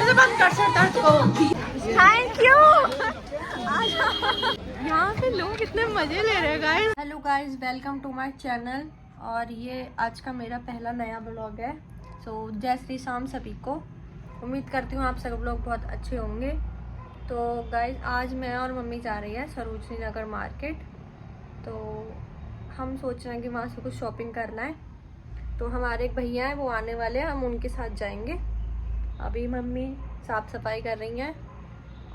Thank you. यहाँ पे लोग कितने मजे ले रहे हैं guys. Hello guys, welcome to my channel. और ये आज का मेरा पहला नया ब्लॉग है। सो जय श्री शाम सभी को। उम्मीद करती हूँ आप सब लोग बहुत अच्छे होंगे। तो गाइस आज मैं और मम्मी जा रही है सरोजनी नगर मार्केट। तो हम सोच रहे हैं कि वहाँ से कुछ शॉपिंग करना है। तो हमारे एक भैया हैं, वो आने वाले हैं, हम उनके साथ जाएंगे। अभी मम्मी साफ़ सफाई कर रही हैं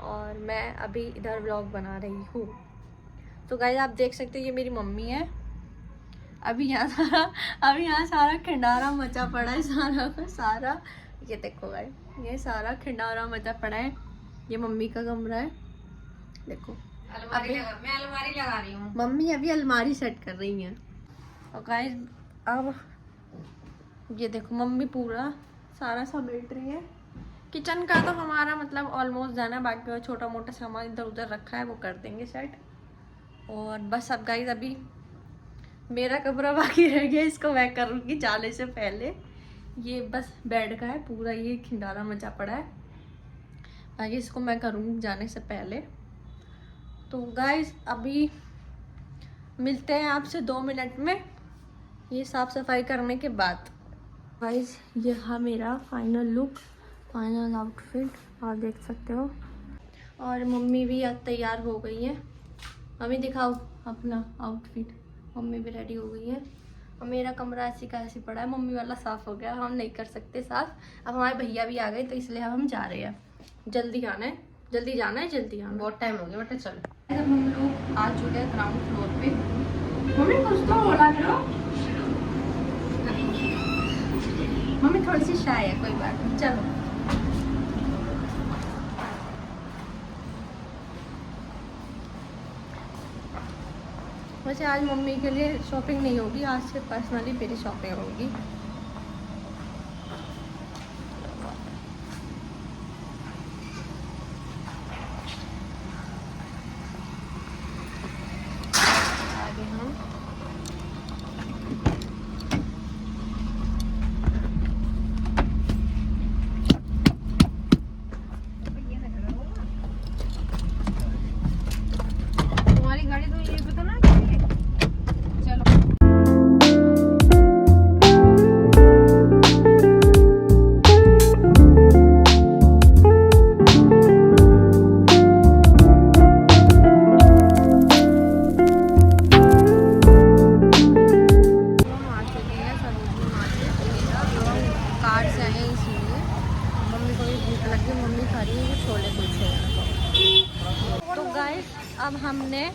और मैं अभी इधर व्लॉग बना रही हूँ। तो गाइस आप देख सकते हो ये मेरी मम्मी है। अभी यहाँ सारा खंडारा मचा पड़ा है, सारा ये देखो गाइस, ये सारा खंडारा मचा पड़ा है। ये मम्मी का कमरा है, देखो। मैं अलमारी लगा रही हूँ। मम्मी अभी अलमारी सेट कर रही हैं। और गाइस अब ये देखो मम्मी पूरा सारा समेट रही है। किचन का तो हमारा मतलब ऑलमोस्ट जाना है, बाकी और छोटा मोटा सामान इधर उधर रखा है वो कर देंगे सेट। और बस अब गाइस अभी मेरा कमरा बाकी रह गया, इसको मैं करूँगी जाने से पहले। ये बस बेड का है, पूरा ये खिंडारा मचा पड़ा है, बाकी इसको मैं करूँगी जाने से पहले। तो गाइस अभी मिलते हैं आपसे 2 मिनट में ये साफ़ सफाई करने के बाद। गाइस ये हाँ मेरा फाइनल लुक, फाइनल आउटफिट आप देख सकते हो। और मम्मी भी आज तैयार हो गई है। मम्मी दिखाओ अपना आउटफिट। मम्मी भी रेडी हो गई है। और मेरा कमरा ऐसी का ऐसी पड़ा है, मम्मी वाला साफ़ हो गया, हम नहीं कर सकते साफ़। अब हमारे भैया भी आ गए तो इसलिए हम जा रहे हैं। जल्दी आना है, जल्दी जाना है, जल्दी आना। बहुत टाइम हो गया बेटा, चलो। जब हम लोग आ चुके हैं ग्राउंड फ्लोर पे। मम्मी कुछ तो बोला करो। मम्मी थोड़ी सी शाय है, कोई बात नहीं, चलो। वैसे आज मम्मी के लिए शॉपिंग नहीं होगी, आज से पर्सनली मेरी शॉपिंग होगी। आगे हम तुम्हारी गाड़ी तो ये पता ना क्या है? चलो। तो गाइस अब हमने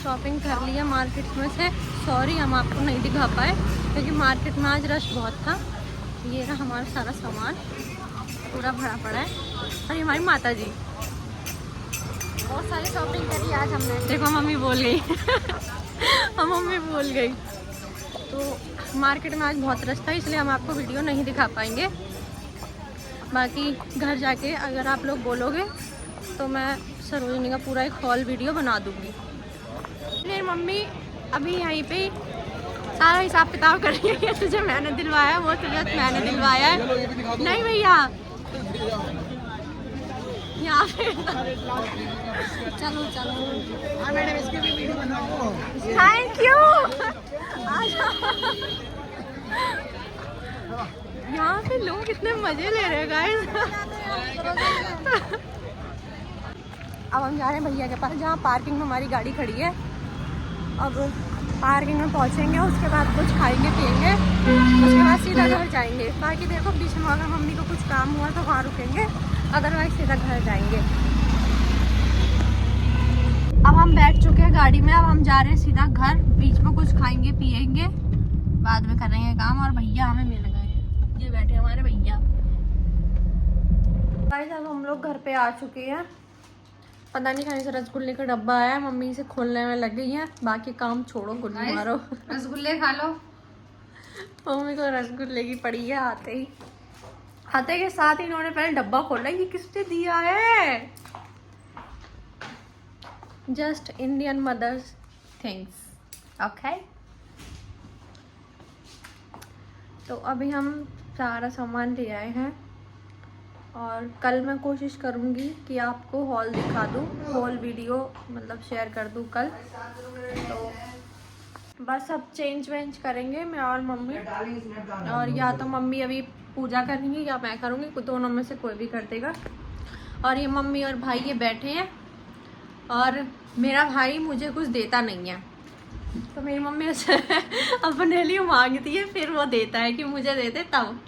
शॉपिंग कर लिया मार्केट में से। सॉरी हम आपको नहीं दिखा पाए क्योंकि मार्केट में आज रश बहुत था। ये रहा हमारा सारा सामान पूरा भरा पड़ा है। और ये हमारी माता जी, बहुत सारी शॉपिंग करी आज हमने। देखो मम्मी बोल गई हम मम्मी बोल गई। तो मार्केट में आज बहुत रश था, इसलिए हम आपको वीडियो नहीं दिखा पाएंगे। बाकी घर जाके अगर आप लोग बोलोगे तो मैं सरोजनी का पूरा एक हॉल वीडियो बना दूंगी। मेरी मम्मी अभी यहीं पे सारा हिसाब किताब कर रही है। तुझे मैंने दिलवाया, वो तुझे मैंने दिलवाया है। नहीं भैया यहाँ पे चलो चलो। मैडम इसकी भी वीडियो बनाओ। Thank you. यहाँ पे लोग कितने मजे ले रहे हैं गाइस। अब हम जा रहे हैं भैया के पास, जहाँ पार्किंग में हमारी गाड़ी खड़ी है। अब पार्किंग में पहुँचेंगे, उसके बाद कुछ खाएंगे पिएंगे, उसके बाद सीधा घर जाएंगे। बाकी देखो बीच में अगर मम्मी को कुछ काम हुआ तो वहाँ रुकेंगे, अदरवाइज सीधा घर जाएंगे। अब हम बैठ चुके हैं गाड़ी में, अब हम जा रहे हैं सीधा घर। बीच में कुछ खाएंगे पिएंगे, बाद में करेंगे काम। और भैया हमें मिल गए हैं, ये बैठे हमारे भैया। गाइस अब हम लोग घर पे आ चुके हैं। पता नहीं कहीं से रसगुल्ले का डब्बा आया, मम्मी से खोलने में लग गई है। बाकी काम छोड़ो, गुल्ली मारो। रसगुल्ले खा लो। मम्मी को रसगुल्ले की पड़ी है। आते के साथ ही इन्होंने पहले डब्बा खोला, ये किसने दिया है। Just Indian mothers things, okay. तो अभी हम सारा सामान ले आए हैं और कल मैं कोशिश करूँगी कि आपको हॉल दिखा दूँ, हॉल वीडियो मतलब शेयर कर दूँ कल। तो बस अब चेंज वेंज करेंगे मैं और मम्मी, और या तो मम्मी अभी पूजा करेंगी या मैं करूँगी, दोनों में से कोई भी कर देगा। और ये मम्मी और भाई ये बैठे हैं, और मेरा भाई मुझे कुछ देता नहीं है, तो मेरी मम्मी उसे अपने लिए मांगती है, फिर वो देता है कि मुझे दे दे तब।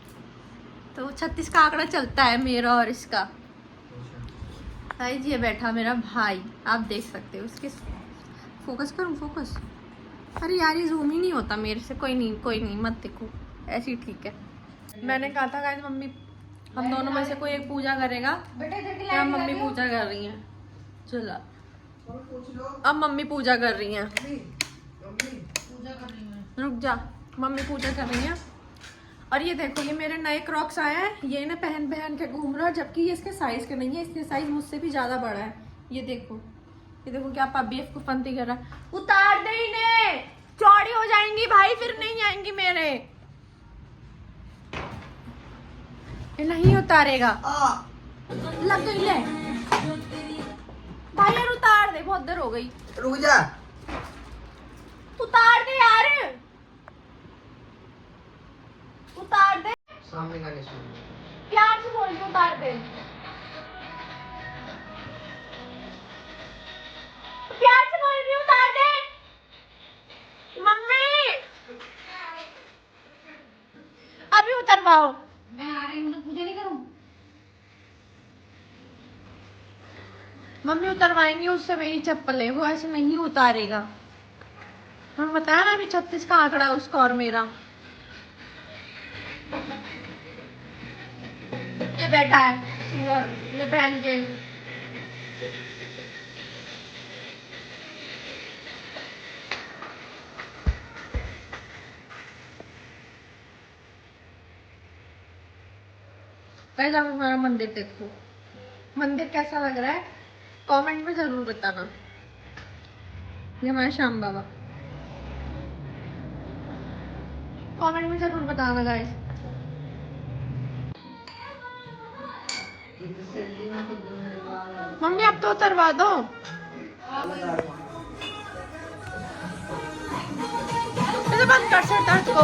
तो 36 का आंकड़ा चलता है मेरा और इसका। गाइस ये बैठा मेरा भाई, आप देख सकते हो उसके। फोकस करूँ, फोकस। अरे यार ये जूम ही नहीं होता मेरे से। कोई नहीं मत देखो, ऐसे ही ठीक है। मैंने कहा था गाइस मम्मी हम दोनों में से कोई एक पूजा करेगा, क्या मम्मी पूजा कर रही हैं। चला अब मम्मी पूजा कर रही हैं, रुक जा, मम्मी पूजा कर रही हैं। और ये देखो ये मेरे नए क्रॉक्स आए हैं, ये ना पहन पहन के घूम रहा है, जबकि ये इसके साइज के नहीं है, इसके साइज मुझसे भी ज्यादा बड़ा है। ये देखो क्या बेफ को फंती कर रहा है। उतार दे इन्हें, चौड़ी हो जाएंगी भाई, फिर नहीं आएंगी मेरे। ये नहीं उतारेगा, लग गई ले भाई यार, उतार दे, बहुत देर हो गई। रुक जा, उतार दे यार, उतार दे, सामने गाने सुन। प्यार से बोल के उतार दे, प्यार से बोल रही हूँ, उतार दे मम्मी, अभी उतरवाओ। मैं आ रही हूँ तो पूजा नहीं करूँ। मम्मी उतरवाएंगी उससे मेरी चप्पल है, वो ऐसे नहीं उतारेगा। मैं बताया ना अभी 36 का आंकड़ा उसका और मेरा। ये बैठा है इधर, ये पहन के। पहले हमारा मंदिर देखो, मंदिर कैसा लग रहा है कमेंट में जरूर बताना। ये हमारा श्याम बाबा, कमेंट में जरूर बताना गाइस। मम्मी अब तो उतरवा दो। इसे बंद कर शटर को।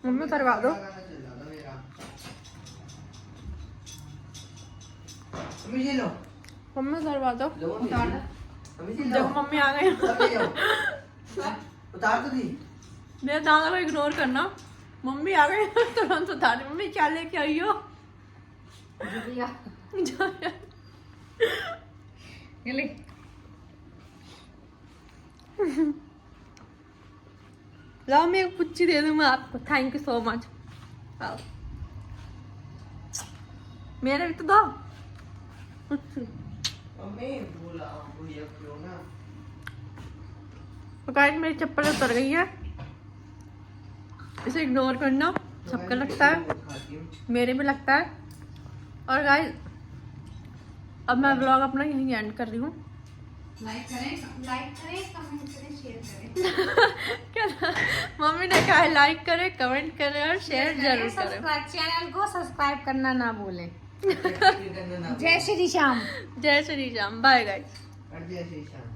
मम्मी उतरवा दो। ये लो, मम्मी उतरवा दो। उतार दो। देखो मम्मी आ गई। उतार तो दी। मेरे दादा को इग्नोर करना, मम्मी आ गई तुरंत उतार दी। मम्मी क्या लेके आई हो? लाओ मैं एक पुच्ची दे दूँ मैं आपको। Thank you so much. मेरे भी तो दो। मम्मी बोला भैया क्यों ना। तो गाइस मेरी चप्पल उतर गई है, इसे इग्नोर करना। सबका लगता है, मेरे भी लगता है। और गाइस अब मैं व्लॉग अपना यहीं एंड कर रही हूँ। लाइक करें, कमेंट करें, शेयर करें। क्या मम्मी ने कहा है लाइक करें, कमेंट करें और शेयर जरूर करें। चैनल को सब्सक्राइब करना ना भूलें। जय श्री श्याम। जय श्री राम। Bye guys. जय श्री श्याम।